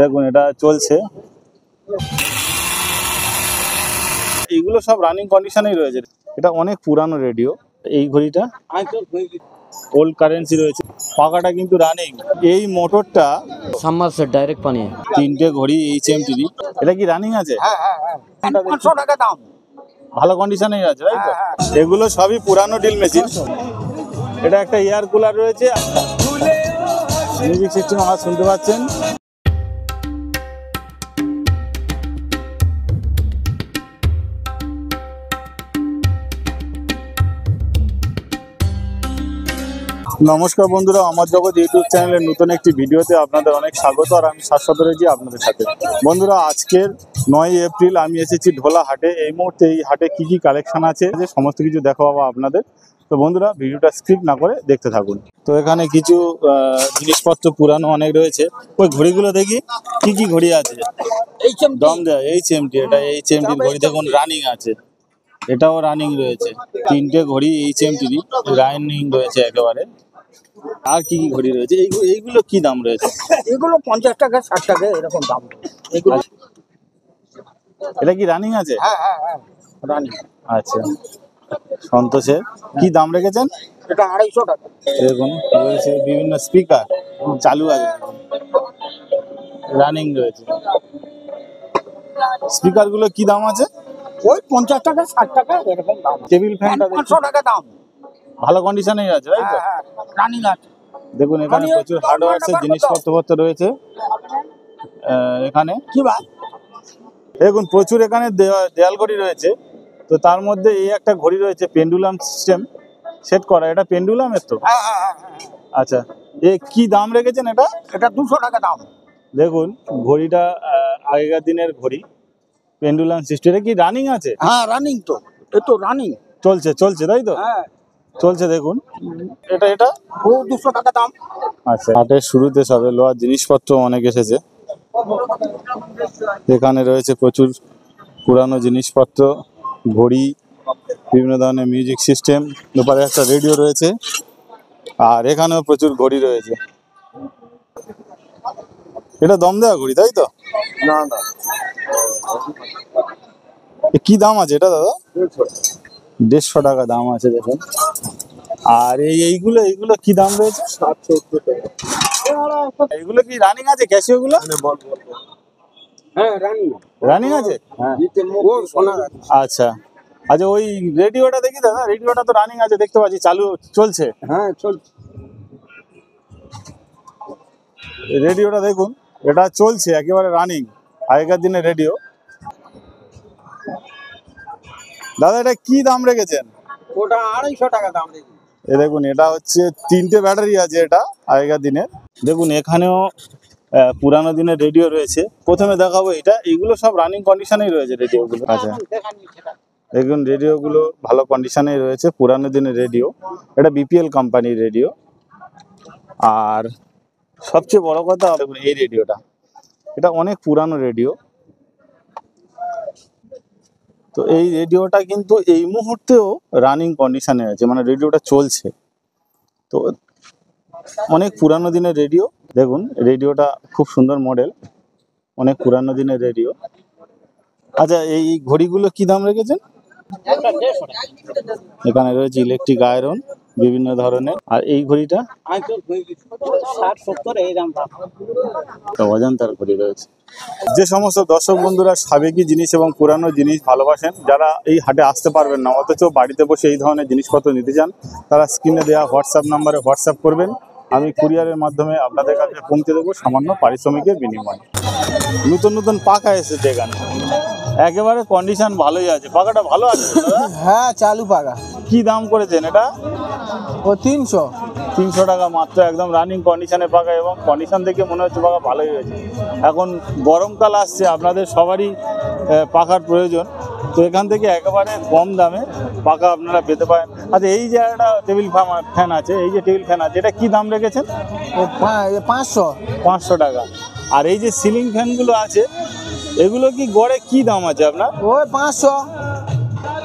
দেখুন এটা চলছে, এইগুলো সব রানিং কন্ডিশনেই রয়েছে। এটা অনেক পুরানো রেডিও। এই ঘড়িটা ওল্ড কারেন্সি রয়েছে, পাকাটা কিন্তু রানিং। এই মোটরটা সামার সে ডাইরেক্ট পানি। তিনটে ঘড়ি HMTD, এটা কি রানিং আছে? হ্যাঁ, 500 টাকা দাম। ভালো কন্ডিশনেই আছে, তাই তো? এগুলো সবই পুরানো ড্রিল মেশিন। এটা একটা এয়ার কুলার রয়েছে, মিউজিক সিস্টেম আওয়াজ শুনতে পাচ্ছেন। নমস্কার বন্ধুরা, আমার জগৎ ইউটিউব চ্যানেলের নতুন একটি ভিডিওতে আপনাদের অনেক স্বাগত। আর আমি শাশ্বত রয়েছি আপনাদের সাথে। বন্ধুরা, আজকের 9 এপ্রিল আমি এসেছি ঢোলা হাটে। এই মুহূর্তে এই হাটে কি কি কালেকশন আছে সমস্ত কিছু দেখাবো আপনাদের। তো বন্ধুরা, ভিডিওটা স্কিপ না করে দেখতে থাকুন। তো এখানে কিছু জিনিসপত্র পুরানো অনেক রয়েছে। ওই ঘড়িগুলো দেখি কি কি ঘড়ি আছে। দম দেয় HMT, এটা HMT ঘড়ি দেখুন, রানিং আছে। এটাও রানিং রয়েছে, তিনটে ঘড়ি HMT রানিং রয়েছে একেবারে। আর কি কি ঘড়ি রয়েছে? এইগুলো কি দাম রয়েছে? এগুলো 50 টাকা 60 টাকা এরকম দাম। এগুলো এটা কি রানিং আছে? হ্যাঁ, রানিং। আচ্ছা, সন্তোষের কি দাম রেখেছেন? এটা 250 টাকা। দেখুন রয়েছে বিভিন্ন স্পিকার চালু আছে, রানিং রয়েছে। স্পিকার গুলো কি দাম আছে? ওই 50 টাকা 60 টাকা এরকম দাম। টেবিল ফ্যানটা 500 টাকা দাম। ভালো কন্ডিশনেই আছে, তাই তো? রানিং আছে। দেখুন এখানে প্রচুর হার্ডওয়্যারসের জিনিসপত্র রয়েছে। এখানে কি ভাই? দেখুন প্রচুর এখানে দেয়াল ঘড়ি রয়েছে। তো তার মধ্যে এই একটা ঘড়ি রয়েছে পেন্ডুলাম সিস্টেম সেট করা। এটা পেন্ডুলামের তো? হ্যাঁ। আচ্ছা, কি দাম রেখেছেন এটা? এটা 200 টাকা দাম। দেখুন ঘড়িটা আগেকার দিনের ঘড়ি, পেন্ডুলাম সিস্টেম। এটা কি রানিং আছে? হ্যাঁ, রানিং তো। এ তো রানিং চলছে তাই তো? হ্যাঁ, চলছে। দেখুন এটা ও 200 টাকা দাম। আচ্ছা, হাটের শুরুতে সবে লোহার জিনিসপত্র অনেক এসেছে। এখানে রয়েছে প্রচুর পুরানো জিনিসপত্র, ঘড়ি, বিভিন্ন ধরনের মিউজিক সিস্টেম। ওপারে একটা রেডিও রয়েছে, আর এখানেও প্রচুর ঘড়ি রয়েছে। এটা দম দেওয়া ঘড়ি, তাই তো? না, কি দাম আছে এটা দাদা? 150 টাকা দাম আছে দেখুন। আর এইগুলো কি দাম রয়েছে? 60-70 টাকা। এইগুলো কি রানিং আছে? ক্যাসিও গুলো হ্যাঁ, রানিং আছে? হ্যাঁ, ও সোনা। আচ্ছা, ওই রেডিওটা দেখি দাদা। রেডিওটা তো রানিং আছে দেখতে পাচ্ছি, চালু চলছে। হ্যাঁ, চলছে। রেডিওটা দেখুন, এটা চলছে একেবারে রানিং, আগেকার দিনের রেডিও। দাদা এটা কি দাম রেখেছেন? ওটা 250 টাকা দাম রেখেছি। এ দেখুন, এটা হচ্ছে 3টে ব্যাটারি আছে, এটা আগেকার দিনের। দেখুন এখানেও পুরানো দিনের রেডিও রয়েছে। প্রথমে দেখাবো এটা। এইগুলো সব রানিং কন্ডিশনেই রয়েছে রেডিওগুলো। আচ্ছা, দেখুন রেডিওগুলো ভালো কন্ডিশনেই রয়েছে, পুরানো দিনের রেডিও। এটা BPL কোম্পানির রেডিও। আর সবচেয়ে বড় কথা দেখুন এই রেডিওটা, এটা অনেক পুরানো রেডিও। তো এই রেডিওটা কিন্তু এই মুহূর্তেও রানিং কন্ডিশনে আছে, মানে রেডিওটা চলছে। তো অনেক পুরানো দিনের রেডিও। দেখুন রেডিওটা খুব সুন্দর মডেল, অনেক পুরানো দিনের রেডিও। আচ্ছা, এই ঘড়িগুলো কি দাম রেখেছেন? এখানে রয়েছে ইলেকট্রিক আয়রন বিভিন্ন ধরনের। আর এই ঘড়িটা 60-70 এই দাম। অজন্তার ঘড়ি রয়েছে। যে সমস্ত দর্শক বন্ধুরা সাবেকি জিনিস এবং পুরানো জিনিস ভালোবাসেন, যারা এই হাটে আসতে পারবেন না অথচ বাড়িতে বসে এই ধরনের জিনিসপত্র নিতে চান, তারা স্ক্রিনে দেওয়া হোয়াটসঅ্যাপ নাম্বারে হোয়াটসঅ্যাপ করবেন। আমি কুরিয়ারের মাধ্যমে আপনাদের কাছে পৌঁছে দেবো সামান্য পারিশ্রমিকের বিনিময়ে। নতুন পাখা এসেছে এখানে, একেবারে কন্ডিশন ভালোই আছে। পাখাটা ভালো আছে? হ্যাঁ, চালু পাকা। কি দাম করেছেন এটা? ও 300 টাকা মাত্র, একদম রানিং কন্ডিশনে পাকা। এবং কন্ডিশন দেখে মনে হচ্ছে পাখা ভালোই হয়েছে। এখন গরমকাল আসছে, আপনাদের সবারই পাখার প্রয়োজন। তো এখান থেকে একেবারে কম দামে পাখা আপনারা পেতে পারেন। আচ্ছা, এই যে একটা টেবিল ফ্যান আছে, এটা কি দাম রেখেছেন? 500 টাকা। আর এই যে সিলিং ফ্যানগুলো আছে, এগুলো কি গড়ে কি দাম আছে আপনার? ওই 500।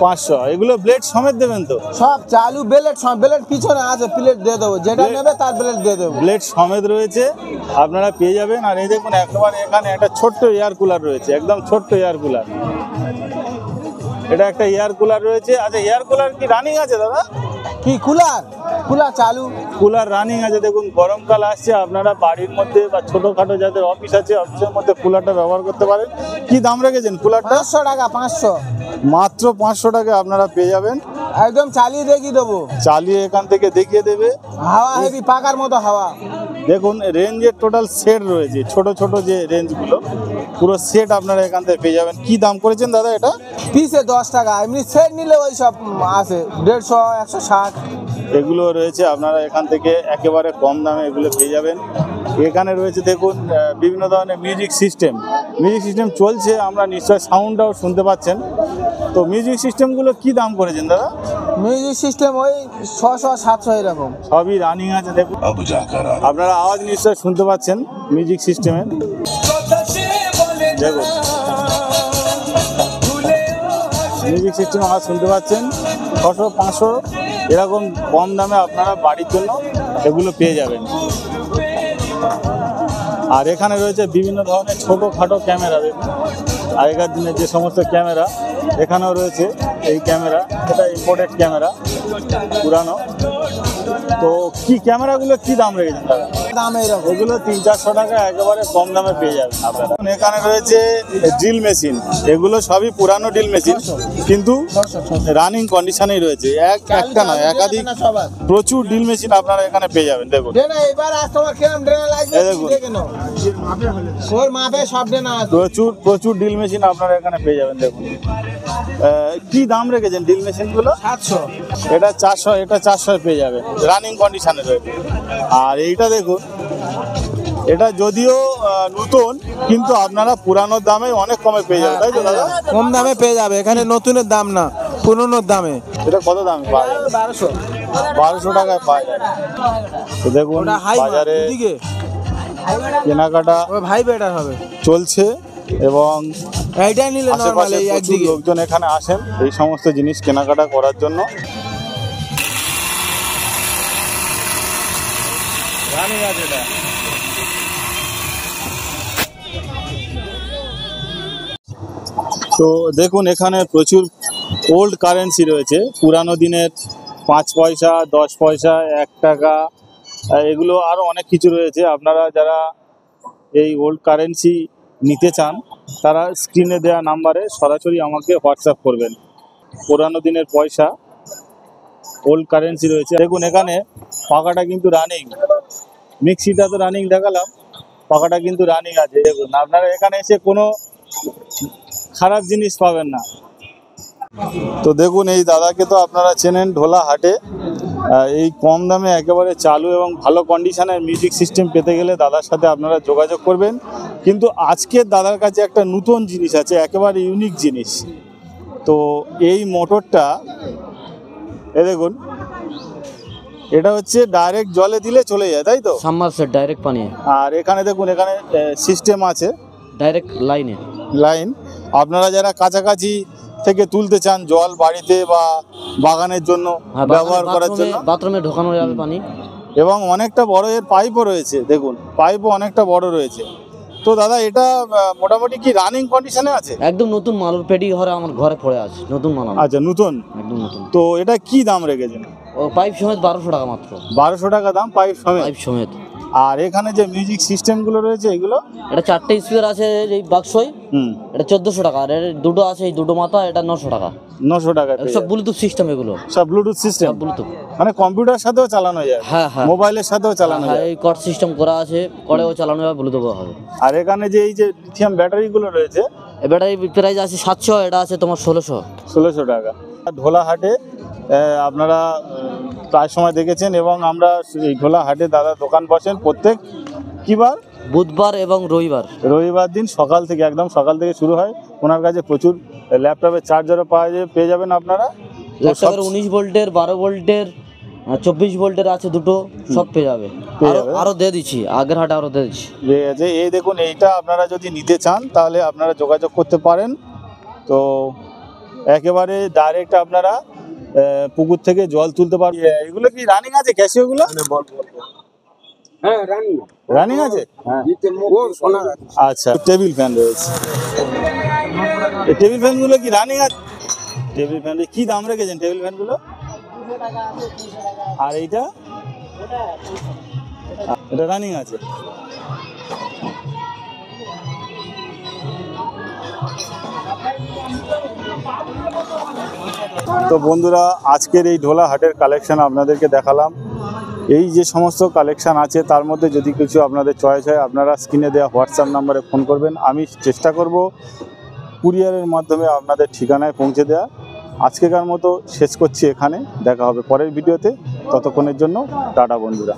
500। এগুলো ব্লেড সমেত দেবেন তো? সব চালু বেলেট পিছনে আছে, প্লেট দিয়ে দেবো, যেটা নেবে তার প্লেট দিয়ে দেবো। ব্লেড সমেত রয়েছে, আপনারা পেয়ে যাবেন। আর এই দেখুন একেবারে এখানে একটা ছোট্ট এয়ার কুলার রয়েছে, একদম ছোট্ট এয়ার কুলার। এটা একটা এয়ার কুলার রয়েছে। আচ্ছা, এয়ার কুলার কি রানিং আছে দাদা? কি কুলার চালু? কুলার রানিং আছে। দেখুন গরমকাল আসছে, আপনারা বাড়ির মধ্যে বা ছোটোখাটো যাদের অফিস আছে, অফিসের মধ্যে কুলারটা ব্যবহার করতে পারেন। কি দাম রেখেছেন কুলারটা? 500 টাকা, 500 মাত্র 500 টাকা আপনারা পেয়ে যাবেন। একদম চালিয়ে দেখিয়ে দেবো, চালিয়ে এখান থেকে দেখিয়ে দেবে। হাওয়া হেভি, পাকার মতো হাওয়া। দেখুন রেঞ্জের টোটাল সেট রয়েছে, ছোট ছোট যে রেঞ্জগুলো পুরো সেট আপনারা এখান থেকে পেয়ে যাবেন। কি দাম করেছেন দাদা এটা? পিসে 10 টাকা, এমনি সেট নিলে ওই সব আছে 150, 160। এগুলো রয়েছে, আপনারা এখান থেকে একেবারে কম দামে এগুলো পেয়ে যাবেন। এখানে রয়েছে দেখুন বিভিন্ন ধরনের মিউজিক সিস্টেম চলছে, আমরা নিশ্চয় সাউন্ডটাও শুনতে পাচ্ছেন। তো মিউজিক সিস্টেমগুলো কি দাম করেছেন দাদা? মিউজিক সিস্টেম ওই 600, 700 এরকম। সবই রানিং আছে। দেখুন আপনারা আওয়াজ নিশ্চয় শুনতে পাচ্ছেন মিউজিক সিস্টেমের। দেখুন মিউজিক সিস্টেম আওয়াজ শুনতে পাচ্ছেন। 600, 500 এরকম কম দামে আপনারা বাড়ির জন্য এগুলো পেয়ে যাবেন। আর এখানে রয়েছে বিভিন্ন ধরনের ছোটোখাটো ক্যামেরা। দেখুন আগেকার দিনের যে সমস্ত ক্যামেরা এখানেও রয়েছে। এই ক্যামেরা, এটা ইম্পোর্টেড ক্যামেরা, পুরানো। তো কি ক্যামেরাগুলো কি দাম রেখেছেন দাদা? দাম এরকম, এগুলো 300-400 টাকা একেবারে কম দামে পেয়ে যাবেন আপনারা। এখানে রয়েছে ড্রিল মেশিন, এগুলো সবই পুরানো ড্রিল মেশিন, কিন্তু রানিং কন্ডিশনেই রয়েছে। একটা নয়, একাধিক প্রচুর ড্রিল মেশিন আপনারা এখানে পেয়ে যাবেন। দেখুন এবার আজ তোমার কিরম ড্রেন লাগবে দেখে নাও, ওর মাপে সব ড্রেন আছে। প্রচুর ড্রিল মেশিন আপনারা এখানে পেয়ে যাবেন। দেখুন কি দাম রেখেছেন ড্রিল মেশিনগুলো? 700। এটা 400, এটা 400 পেয়ে যাবেন, রানিং কন্ডিশনে রয়েছে। আর এইটা দেখুন, এটা যদিও নতুন, কিন্তু আপনারা পুরানোর দামে অনেক কমে পেয়ে যাবেন, তাই তো দাদা? কম দামে পেয়ে যাবে, এখানে নতুনের দাম না, পুরনোর দামে। এটা কত দামে পাওয়া যাবে? 1200 টাকায় পাওয়া যায়। তো দেখুন বাজারে কেনাকাটা ভাই বেটার হবে চলছে, এবং এইটাই নিলে নরমাল। এই প্রচুর একদিকে লোকজন এখানে আসেন এই সমস্ত জিনিস কেনাকাটা করার জন্য। তো দেখুন এখানে প্রচুর ওল্ড কারেন্সি রয়েছে, পুরানো দিনের 5 পয়সা, 10 পয়সা, 1 টাকা, এগুলো আরও অনেক কিছু রয়েছে। আপনারা যারা এই ওল্ড কারেন্সি নিতে চান তারা স্ক্রিনে দেওয়া নাম্বারে সরাসরি আমাকে হোয়াটসঅ্যাপ করবেন। পুরানো দিনের পয়সা, ওল্ড কারেন্সি রয়েছে। দেখুন এখানে পাকাটা কিন্তু রানিং, মিক্সিটা তো রানিং দেখালাম, পাকাটা কিন্তু রানিং আছে। দেখুন আপনারা এখানে এসে কোনো খারাপ জিনিস পাবেন না। তো দেখুন এই দাদাকে তো আপনারা চেনেন, ঢোলা হাটে এই কম দামে একেবারে চালু এবং ভালো কন্ডিশনের মিউজিক সিস্টেম পেতে গেলে দাদার সাথে আপনারা যোগাযোগ করবেন। কিন্তু আজকের দাদার কাছে একটা নতুন জিনিস আছে, একেবারে ইউনিক জিনিস। তো এই মোটরটা দেখুন, এটা হচ্ছে ডাইরেক্ট জলে দিলে চলে যায়, তাই তো? সাবমার্সার ডাইরেক্ট পানি। আর এখানে দেখুন এখানে সিস্টেম আছে ডাইরেক্ট লাইন। আপনারা যারা কাছাকাছি থেকে তুলতে চান জল বাড়িতে বা বাগানের জন্য ব্যবহার করার জন্য, বাথরুমে ঢোকানো যাবে পানি। এবং অনেকটা বড় এর পাইপও রয়েছে। দেখুন পাইপও অনেকটা বড় রয়েছে। তো দাদা এটা মোটামুটি কি রানিং কন্ডিশনে আছে? একদম নতুন মাল, পেটি ঘরে আমার ঘরে পড়ে আছে, নতুন মাল। আচ্ছা নতুন, একদম নতুন। তো এটা কি দাম রেখেছেন? ও পাইপ সমেত 1200 টাকা মাত্র। 1200 টাকা দাম পাইপ সমেত। আর এখানে যে মিউজিক সিস্টেমগুলো রয়েছে এগুলো, এটা 4টে স্পিকার আছে এই বাক্সই, এটা 1400 টাকা। আর এর দুটো আছে, এই দুটো মাথা, এটা 900 টাকা। 900 টাকা। সব ব্লুটুথ সিস্টেম, এগুলো সব ব্লুটুথ সিস্টেম, ব্লুটুথ, মানে কম্পিউটার সাথেও চালানো যায়। হ্যাঁ, মোবাইলের সাথেও চালানো যায়। এই কর্ড সিস্টেম করা আছে, করেও চালানো যাবে, ব্লুটুথও হবে। আর এখানে যে এই যে লিথিয়াম ব্যাটারিগুলো রয়েছে, এই ব্যাটারি প্রাইস আছে 700, এটা আছে তোমার 1600 টাকা। ঢোলা হাটে আপনারা প্রায় সময় দেখেছেন, এবং আমরা এই ঢোলা হাটে দাদা দোকান বসেন প্রত্যেক কিবার, বুধবার এবং রবিবার দিন সকাল থেকে, একদম সকাল থেকে শুরু হয়। ওনার কাছে প্রচুর ল্যাপটপের চার্জারও পেয়ে যাবেন আপনারা। ল্যাপটপের 19 ভোল্টের, 12 ভোল্টের, 24 ভোল্টের আছে দুটো, সব পেয়ে যাবে। আরও দিয়ে দিচ্ছি, আগের হাটে আরও দিয়ে দিচ্ছি। ঠিক আছে, এই দেখুন এইটা আপনারা যদি নিতে চান তাহলে আপনারা যোগাযোগ করতে পারেন। তো একেবারে ডাইরেক্ট আপনারা পুকুর থেকে জল তুলতে পারবেন। এগুলো কি রানিং আছে ক্যাসিও গুলো? হ্যাঁ রানি রানিং আছে। ও সোনা আচ্ছা, টেবিল ফ্যান রয়েছে। এই টেবিল ফ্যান গুলো কি রানিং আছে? টেবিল ফ্যান কি দাম রেখেছেন টেবিল ফ্যান গুলো? আর এইটা এটা রানিং আছে। তো বন্ধুরা, আজকের এই ঢোলা হাটের কালেকশন আপনাদেরকে দেখালাম। এই যে সমস্ত কালেকশন আছে তার মধ্যে যদি কিছু আপনাদের চয়েস হয়, আপনারা স্ক্রিনে দেওয়া হোয়াটসঅ্যাপ নাম্বারে ফোন করবেন। আমি চেষ্টা করব কুরিয়ারের মাধ্যমে আপনাদের ঠিকানায় পৌঁছে দেওয়া। আজকেকার মতো শেষ করছি এখানে, দেখা হবে পরের ভিডিওতে। ততক্ষণের জন্য টাটা বন্ধুরা।